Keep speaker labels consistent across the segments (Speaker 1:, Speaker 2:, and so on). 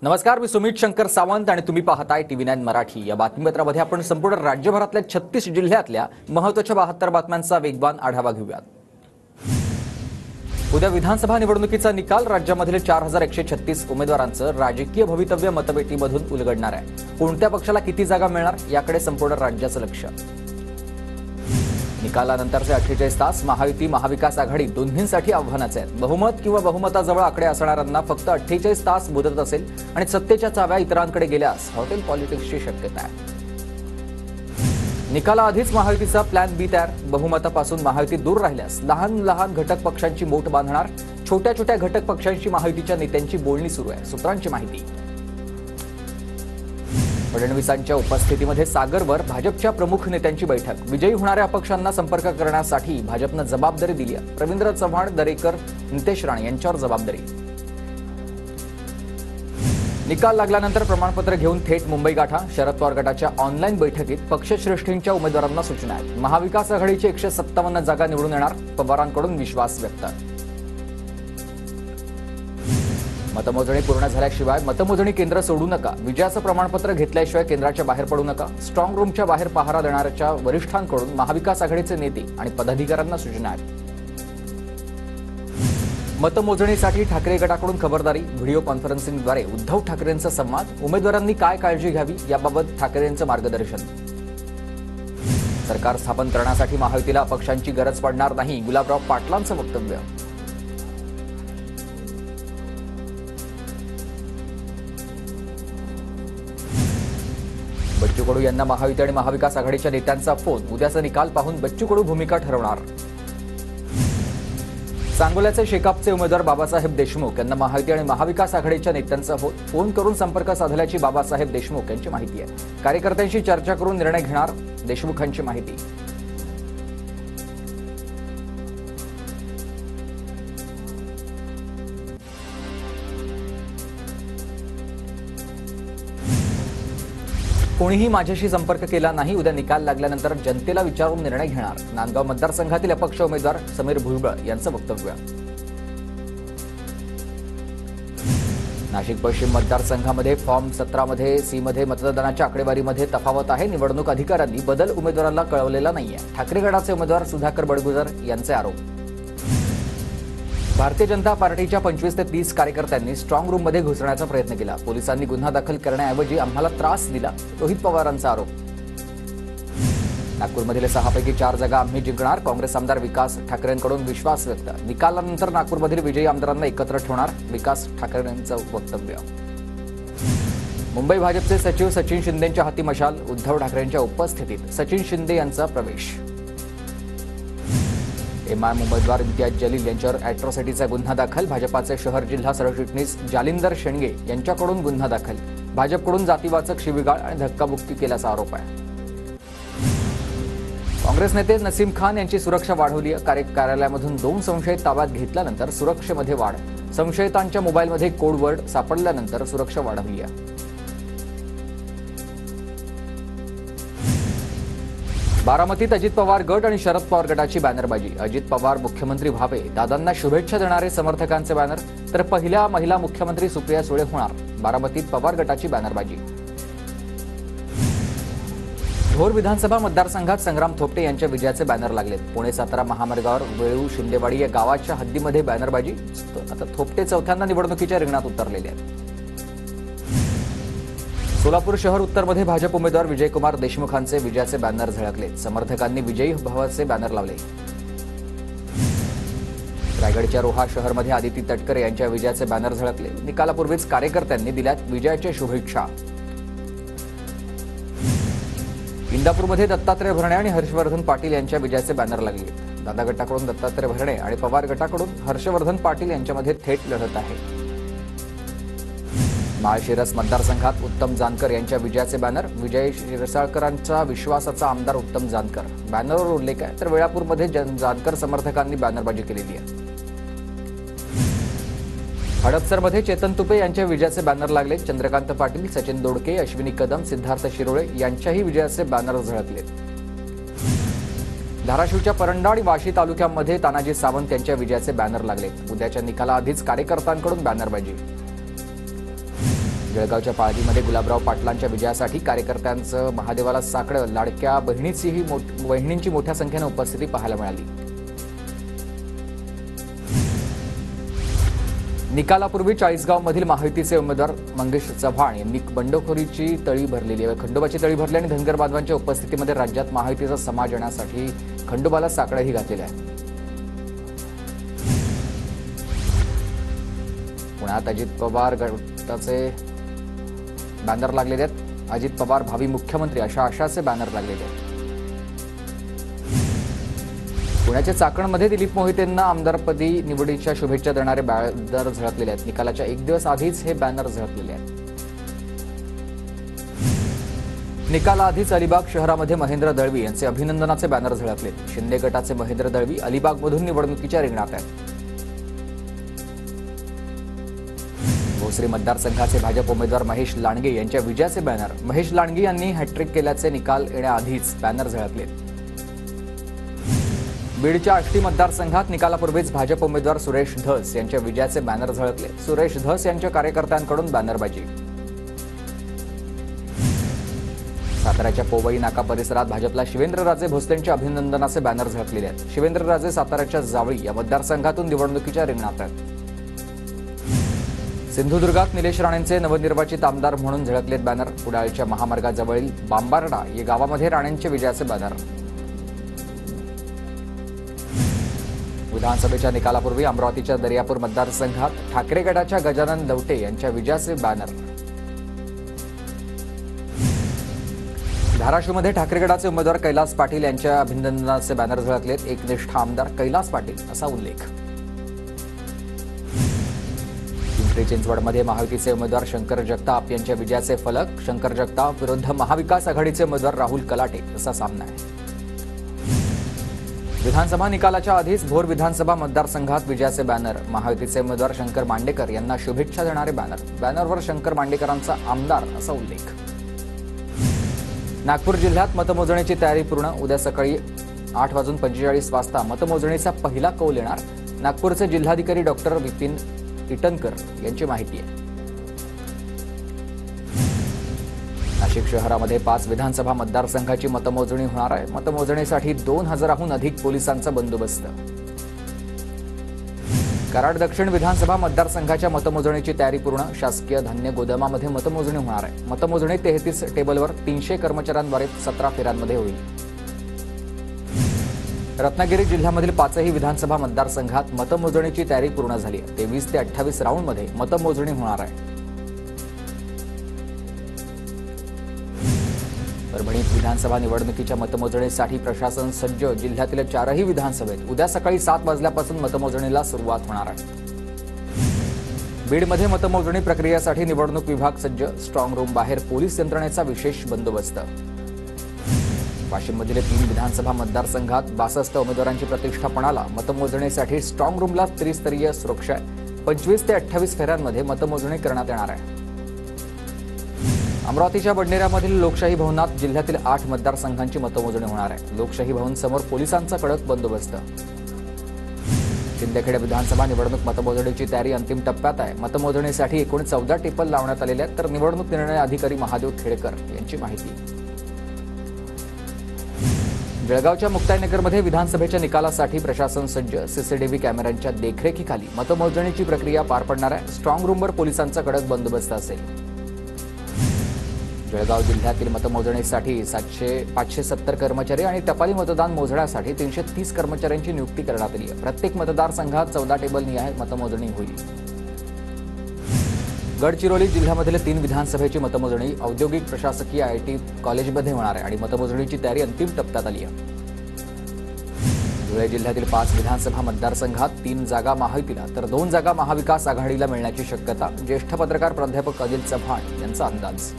Speaker 1: नमस्कार, मी सुमित शंकर सावंत आणि तुम्ही पाहताय TV9 मराठी। या बातमीपत्रामध्ये आपण संपूर्ण राज्यभरातल्या 36 जिल्ह्यातल्या महत्त्वाच्या 72 बातम्यांचा वेगवान आढावा घेऊयात। उद्या विधानसभा निवडणुकीचा निकाल राज्यामधील 4136 उमेदवारांचं राजकीय भवितव्य मतपेटीमधून उलगडणार आहे। कोणत्या पक्षाला किती जागा मिळणार याकडे संपूर्ण राज्याचं लक्ष। निकालानंतरचे 48 तास महायुती महाविकास आघाडी दोन्हींसाठी आव्हानाचे आहेत। बहुमत किंवा बहुमताजवळ आकडे असणाऱ्यांना फक्त 48 तास मुदत असेल आणि सत्तेच्या चाव्या इतरांकडे गेल्यास हॉटेल पॉलिटिक्सची शक्यता आहे। निकालाआधीच महायुतीचा प्लॅन बी तयार। बहुमतापासून महायुती दूर राहिल्यास लहान लहान घटक पक्षांची मोठ बांधणार। छोट्या छोट्या घटक पक्षांची महायुतीच्या नेत्यांची बोलणी सुरू आहे। सूत्रांची माहिती। फडणवीसांच्या उपस्थितीमध्ये सागरवर भाजपच्या प्रमुख नेत्यांची बैठक। विजयी होणाऱ्या अपक्षांना संपर्क करण्यासाठी भाजपनं जबाबदारी दिली आहे। रवींद्र चव्हाण, दरेकर, नितेश राणे यांच्यावर जबाबदारी। निकाल लागल्यानंतर प्रमाणपत्र घेऊन थेट मुंबई गाठा। शरद पवार गटाच्या ऑनलाईन बैठकीत पक्षश्रेष्ठींच्या उमेदवारांना सूचना आहेत। महाविकास आघाडीची 157 जागा निवडून येणार, पवारांकडून विश्वास व्यक्त। मतमोजणी पूर्ण झाल्याशिवाय मतमोजणी केंद्र सोडू नका। विजयाचं प्रमाणपत्र घेतल्याशिवाय केंद्राच्या बाहेर पडू नका। स्ट्रॉंग रूमच्या बाहेर पहारा देणाऱ्या वरिष्ठांकडून महाविकास आघाडीचे नेते आणि पदाधिकाऱ्यांना सूचना आहेत। मतमोजणीसाठी ठाकरे गटाकडून खबरदारी। व्हिडिओ कॉन्फरन्सिंगद्वारे उद्धव ठाकरेंचा संवाद। उमेदवारांनी काय काळजी घ्यावी याबाबत ठाकरेंचं मार्गदर्शन। सरकार स्थापन करण्यासाठी महायुतीला अपक्षांची गरज पडणार नाही, गुलाबराव पाटलांचं वक्तव्य। बच्चू कडू यांना महायुती आणि महाविकास आघाडीच्या नेत्यांचा फोन। उद्याचा निकाल पाहून बच्चू कडू भूमिका ठरवणार। सांगोल्याचे शेकापचे उमेदवार बाबासाहेब देशमुख यांना महायुती आणि महाविकास आघाडीच्या नेत्यांचा फोन करून संपर्क साधल्याची बाबासाहेब देशमुख यांची माहिती आहे। कार्यकर्त्यांशी चर्चा करून निर्णय घेणार, देशमुखांची माहिती। कोणीही माझ्याशी संपर्क केला नाही। उद्या निकाल लागल्यानंतर जनतेला विचारून निर्णय घेणार, नांदगाव मतदारसंघातील अपक्ष उमेदवार समीर भुजबळ यांचं वक्तव्य। नाशिक पश्चिम मतदारसंघामध्ये फॉर्म 17 मध्ये सी मध्ये मतदानाच्या आकडेवारीमध्ये तफावत आहे। निवडणूक अधिकाऱ्यांनी बदल उमेदवाराला कळवलेला नाहीये। ठाकरे गटाचे उमेदवार सुधाकर बडगुजर यांचे आरोप। भारतीय जनता पार्टीच्या 25 ते 30 कार्यकर्त्यांनी स्ट्रॉंग रूममध्ये घुसण्याचा प्रयत्न केला। पोलिसांनी गुन्हा दाखल करण्याऐवजी आम्हाला त्रास दिला, रोहित पवारांचा आरोप। नागपूरमधील 6 पैकी 4 जागा आम्ही जिंकणार, काँग्रेस आमदार विकास ठाकरेंकडून विश्वास व्यक्त। निकालानंतर नागपूरमधील विजयी आमदारांना एकत्र ठेवणार, विकास ठाकरेंचं वक्तव्य। मुंबई भाजपचे सचिव सचिन शिंदेंच्या हाती मशाल। उद्धव ठाकरेंच्या उपस्थितीत सचिन शिंदे यांचा प्रवेश। एमआयएम उमेदवार इम्तियाज जलील यांच्यावर अॅट्रॉसिटीचा गुन्हा दाखल। भाजपाचे शहर जिल्हा सरचिटणीस जालिंदर शेंडगे यांच्याकडून गुन्हा दाखल। भाजपकडून जातीवाचक शिवीगाळ आणि धक्काबुक्की केल्याचा आरोप आहे। काँग्रेस नेते नसीम खान यांची सुरक्षा वाढवली आहे। कार्यालयामधून 2 संशयित ताब्यात घेतल्यानंतर सुरक्षेमध्ये वाढ। संशयितांच्या मोबाईलमध्ये कोडवर्ड सापडल्यानंतर सुरक्षा वाढवली आहे। बारामतीत अजित पवार गट आणि शरद पवार गटाची बॅनरबाजी। अजित पवार मुख्यमंत्री व्हावे, दादांना शुभेच्छा देणारे समर्थकांचे बॅनर, तर पहिल्या महिला मुख्यमंत्री सुप्रिया सुळे होणार। बारामतीत पवार गटाची बॅनरबाजी। भोर विधानसभा मतदारसंघात संग्राम थोपटे यांच्या विजयाचे बॅनर लागलेत। पुणे सातारा महामार्गावर वेळू शिंदेवाडी या गावाच्या हद्दीमध्ये बॅनरबाजी। आता थोपटे चौथ्यांदा निवडणुकीच्या रिंगणात उतरलेले आहेत। सोलापूर शहर उत्तरमध्ये भाजप उमेदवार विजयकुमार देशमुखांचे विजयाचे बॅनर झळकले। समर्थकांनी विजयी भावाचे बॅनर लावले। रायगडच्या रोहा शहरमध्ये आदिती तटकरे यांच्या विजयाचे बॅनर झळकले। निकालापूर्वीच कार्यकर्त्यांनी दिल्यात विजयाच्या शुभेच्छा। इंदापूरमध्ये दत्तात्रय भरणे आणि हर्षवर्धन पाटील यांच्या विजयाचे बॅनर लागले। दादा गटाकडून दत्तात्रय भरणे आणि पवार गटाकडून हर्षवर्धन पाटील यांच्यामध्ये थेट लढत आहे। माळशिरस मतदारसंघात उत्तम जानकर यांच्या विजयाचे बॅनर। विजय शिरसाळकरांचा विश्वासाचा आमदार उत्तम जानकर बॅनरवर उल्लेख आहे, तर वेळापूरमध्ये जानकर समर्थकांनी बॅनरबाजी केलेली आहे। हडपसरमध्ये चेतन तुपे यांच्या विजयाचे बॅनर लागले। चंद्रकांत पाटील, सचिन दोडके, अश्विनी कदम, सिद्धार्थ शिरोळे यांच्याही विजयाचे बॅनर झळकले। धाराशिवच्या परंडा आणि वाशी तालुक्यांमध्ये तानाजी सावंत यांच्या विजयाचे बॅनर लागले। उद्याच्या निकालाआधीच कार्यकर्त्यांकडून बॅनरबाजी। जळगावच्या पाळजीमध्ये गुलाबराव पाटलांच्या विजयासाठी कार्यकर्त्यांचं महादेवाला साकडं, लाडक्या बहिणींची मोठ्या संख्येने उपस्थिती पाहायला मिळाली. निकालापूर्वी चाळीसगावमधील महायुतीचे उमेदवार मंगेश चव्हाण यांनी बंडखोरीची तळी भरलेली आहे. खंडोबाची तळी भरली आणि धनगर बांधवांच्या उपस्थितीमध्ये राज्यात महायुतीचा समाज येण्यासाठी खंडोबाला साकडंही घातलेलं आहे. पुण्यात अजित पवार गटाचे बॅनर लागलेले आहेत. अजित पवार भावी मुख्यमंत्री अशा आशाचे बॅनर लागलेले आहेत. पुण्याच्या चाकणमध्ये दिलीप मोहितेंना आमदारपदी निवडीच्या शुभेच्छा देणारे बॅनर झळकलेले आहेत. निकालाच्या एक दिवस आधीच हे बॅनर झळकलेले आहेत. निकालाआधीच अलिबाग शहरामध्ये महेंद्र दळवी यांचे अभिनंदनाचे बॅनर झळकले. शिंदे गटाचे महेंद्र दळवी अलिबागमधून निवडणुकीच्या रिंगणात आहेत. भोसरी मतदारसंघाचे भाजप उमेदवार महेश लांडगे यांच्या विजयाचे बॅनर. महेश लांडगे यांनी हॅट्रिक केल्याचे निकाल येण्याआधीच बॅनर झळकले. बीडच्या आष्टी मतदारसंघात निकालापूर्वीच भाजप उमेदवार सुरेश धस यांच्या विजयाचे बॅनर झळकले. सुरेश धस यांच्या कार्यकर्त्यांकडून बॅनरबाजी. साताऱ्याच्या पोवई नाका परिसरात भाजपला शिवेंद्रराजे भोसलेंच्या अभिनंदनाचे बॅनर झळकलेले आहेत. शिवेंद्रराजे साताऱ्याच्या जावळी या मतदारसंघातून निवडणुकीच्या रिंगणात आहेत. सिंधुदुर्गात निलेश राणेंचे नवनिर्वाचित आमदार म्हणून झळकलेत बॅनर. कुडाळच्या महामार्गाजवळील बांबार्डा या गावामध्ये राणेंचे विजयाचे बॅनर. विधानसभेच्या निकालापूर्वी अमरावतीच्या दर्यापूर मतदारसंघात ठाकरे गटाच्या गजानन लवटे यांच्या विजयाचे बॅनर. धाराशिवमध्ये ठाकरे गटाचे उमेदवार कैलास पाटील यांच्या अभिनंदनाचे बॅनर झळकलेत. एकनिष्ठ आमदार कैलास पाटील असा उल्लेख. पिंपरी चिंचवडमध्ये महायुतीचे उमेदवार शंकर जगताप यांच्या विजयाचे फलक. शंकर जगताप विरुद्ध महाविकास आघाडीचे उमेदवार राहुल कलाटे असा सामना आहे. विधानसभा निकालाच्या आधीच भोर विधानसभा मतदारसंघात विजयाचे बॅनर. महायुतीचे उमेदवार शंकर मांडेकर यांना शुभेच्छा देणारे बॅनर. बॅनरवर शंकर मांडेकरांचा आमदार असा उल्लेख. नागपूर जिल्ह्यात मतमोजणीची तयारी पूर्ण. उद्या सकाळी 8:45 वाजता मतमोजणीचा पहिला कौल येणार. नागपूरचे जिल्हाधिकारी डॉक्टर विपिन इटनकर यांची माहिती आहे. नाशिक शहरामध्ये 5 विधानसभा मतदारसंघाची मतमोजणी होणार आहे. मतमोजणीसाठी 2000हून अधिक पोलिसांचा बंदोबस्त. कराड दक्षिण विधानसभा मतदारसंघाच्या मतमोजणीची तयारी पूर्ण. शासकीय धान्य गोदामामध्ये मतमोजणी होणार आहे. मतमोजणी 33 टेबलवर 300 कर्मचाऱ्यांद्वारे 17 फेऱ्यांमध्ये होईल. रत्नागिरी जिल्ह्यामधील 5ही विधानसभा मतदारसंघात मतमोजणीची तयारी पूर्ण झाली आहे. 23 ते 28 राऊंडमध्ये मतमोजणी होणार आहे. परभणीत विधानसभा निवडणुकीच्या मतमोजणीसाठी प्रशासन सज्ज. जिल्ह्यातील 4ही विधानसभेत उद्या सकाळी 7 वाजल्यापासून मतमोजणीला सुरुवात होणार आहे. बीडमध्ये मतमोजणी प्रक्रियेसाठी निवडणूक विभाग सज्ज. स्ट्रॉंग रूम बाहेर पोलीस यंत्रणेचा विशेष बंदोबस्त. वाशिममधील 3 विधानसभा मतदारसंघात 62 उमेदवारांची प्रतिष्ठा पणाला. मतमोजणीसाठी स्ट्रॉंग रूमला त्रिस्तरीय सुरक्षा. 25 ते 28 फेऱ्यांमध्ये मतमोजणी करण्यात येणार आहे. अमरावतीच्या बडनेरामधील लोकशाही भवनात जिल्ह्यातील 8 मतदारसंघांची मतमोजणी होणार आहे. लोकशाही भवन समोर पोलिसांचा कडक बंदोबस्त. शिंदखेडा विधानसभा निवडणूक मतमोजणीची तयारी अंतिम टप्प्यात आहे. मतमोजणीसाठी एकूण 14 टेबल लावण्यात आलेले आहेत. तर निवडणूक निर्णय अधिकारी महादेव खेडेकर यांची माहिती. जळगावच्या मुक्ताईनगरमध्ये विधानसभेच्या निकालासाठी प्रशासन सज्ज. सीसीटीव्ही कॅमेऱ्यांच्या देखरेखीखाली मतमोजणीची प्रक्रिया पार पडणार आहे. स्ट्रॉंग रूमवर पोलिसांचा कडक बंदोबस्त असेल. जळगाव जिल्ह्यातील मतमोजणीसाठी 570 कर्मचारी आणि टपाली मतदान मोजण्यासाठी 330 कर्मचाऱ्यांची नियुक्ती करण्यात आली आहे. प्रत्येक मतदारसंघात 14 टेबलनिहाय मतमोजणी होईल. गडचिरोली जिल्ह्यामधील 3 विधानसभेची मतमोजणी औद्योगिक प्रशासकीय IIT कॉलेजमध्ये होणार आहे आणि मतमोजणीची तयारी अंतिम टप्प्यात आली आहे. धुळे जिल्ह्यातील 5 विधानसभा मतदारसंघात 3 जागा महायुतीला तर 2 जागा महाविकास आघाडीला मिळण्याची शक्यता. ज्येष्ठ पत्रकार प्राध्यापक अनिल चव्हाण यांचा अंदाज.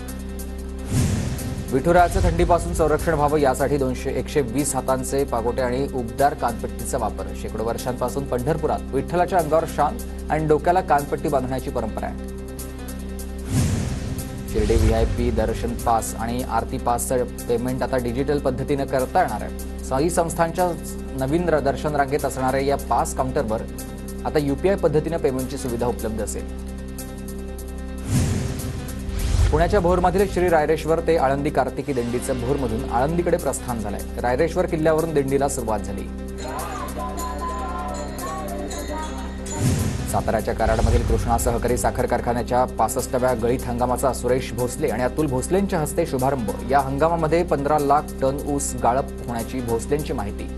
Speaker 1: विठुरायाचं थंडीपासून संरक्षण व्हावं यासाठी 120 हातांचे पागोटे आणि उबदार कानपट्टीचा वापर. शेकडो वर्षांपासून पंढरपुरात विठ्ठलाच्या अंगावर शाल आणि डोक्याला कानपट्टी बांधण्याची परंपरा आहे. शिर्डी VIP दर्शन पास आणि आरती पासचं पेमेंट आता डिजिटल पद्धतीने करता येणार आहे. साई संस्थांच्या नवीन दर्शन रांगेत असणाऱ्या या पास काउंटरवर आता UPI पद्धतीने पेमेंटची सुविधा उपलब्ध असेल. पुण्याच्या भोरमधील श्री रायरेश्वर ते आळंदी कार्तिकी दिंडीचं भोरमधून आळंदीकडे प्रस्थान झालंय. रायरेश्वर किल्ल्यावरून दिंडीला सुरुवात झाली. साताऱ्याच्या कराडमधील कृष्णा सहकारी साखर कारखान्याच्या 65व्या गळीत हंगामाचा सुरेश भोसले आणि अतुल भोसलेंच्या हस्ते शुभारंभ. या हंगामामध्ये 15 लाख टन ऊस गाळप होण्याची भोसलेंची माहिती.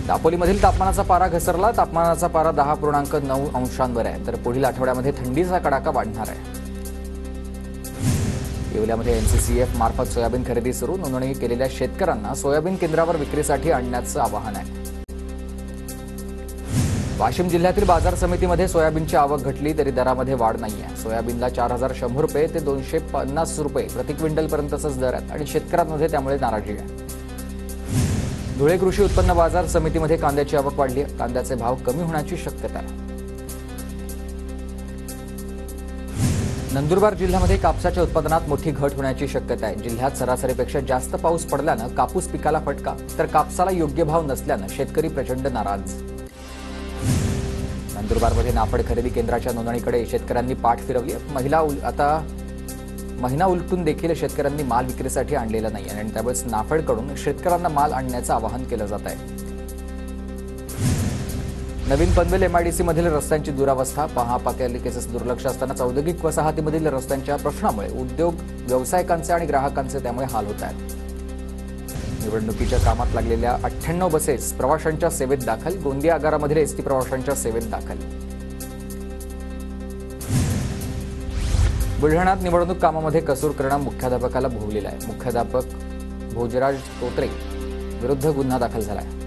Speaker 1: दापोलीमधील तापमानाचा पारा घसरला. तापमानाचा पारा 10.9 अंशांवर आहे, तर पुढील आठवड्यामध्ये थंडीचा कडाका वाढणार आहे. येवल्यामध्ये NCCF मार्फत सोयाबीन खरेदी सुरू. नोंदणी केलेल्या शेतकऱ्यांना सोयाबीन केंद्रावर विक्रीसाठी आणण्याचं आवाहन आहे. वाशिम जिल्ह्यातील बाजार समितीमध्ये सोयाबीनची आवक घटली तरी दरामध्ये वाढ नाही आहे. सोयाबीनला 4100 रुपये ते 250 रुपये प्रति क्विंटलपर्यंतच दर आहेत आणि शेतकऱ्यांमध्ये त्यामुळे नाराजी आहे. धुळे कृषी उत्पन्न बाजार समितीमध्ये कांद्याची आवक वाढली आहे. कांद्याचे भाव कमी होण्याची शक्यता आहे. नंदुरबार जिल्ह्यामध्ये कापसाच्या उत्पादनात मोठी घट होण्याची शक्यता आहे. जिल्ह्यात सरासरीपेक्षा जास्त पाऊस पडल्यानं कापूस पिकाला फटका, तर कापसाला योग्य भाव नसल्यानं शेतकरी प्रचंड नाराज. नंदुरबारमध्ये नाफेड खरेदी केंद्राच्या नोंदणीकडे शेतकऱ्यांनी पाठ फिरवली. महिना उलटून देखील शेतकऱ्यांनी माल विक्रीसाठी आणलेला नाही आणि त्यावेळेस नाफेडकडून शेतकऱ्यांना माल आणण्याचं आवाहन केलं जात आहे. नवीन पनवेल MIDC मधील रस्त्यांची दुरावस्था. महापालिकेचं दुर्लक्ष असतानाच औद्योगिक वसाहतीमधील रस्त्यांच्या प्रश्नामुळे उद्योग व्यावसायिकांचे आणि ग्राहकांचे त्यामुळे हाल होत आहेत. निवडणुकीच्या कामात लागलेल्या 98 बसेस प्रवाशांच्या सेवेत दाखल. गोंदिया आगारामधील ST प्रवाशांच्या सेवेत दाखल. बुलढाण्यात निवडणूक कामामध्ये कसूर करणं मुख्याध्यापकाला भोवलेला आहे. मुख्याध्यापक भोजराज तोत्रे विरुद्ध गुन्हा दाखल झाला आहे.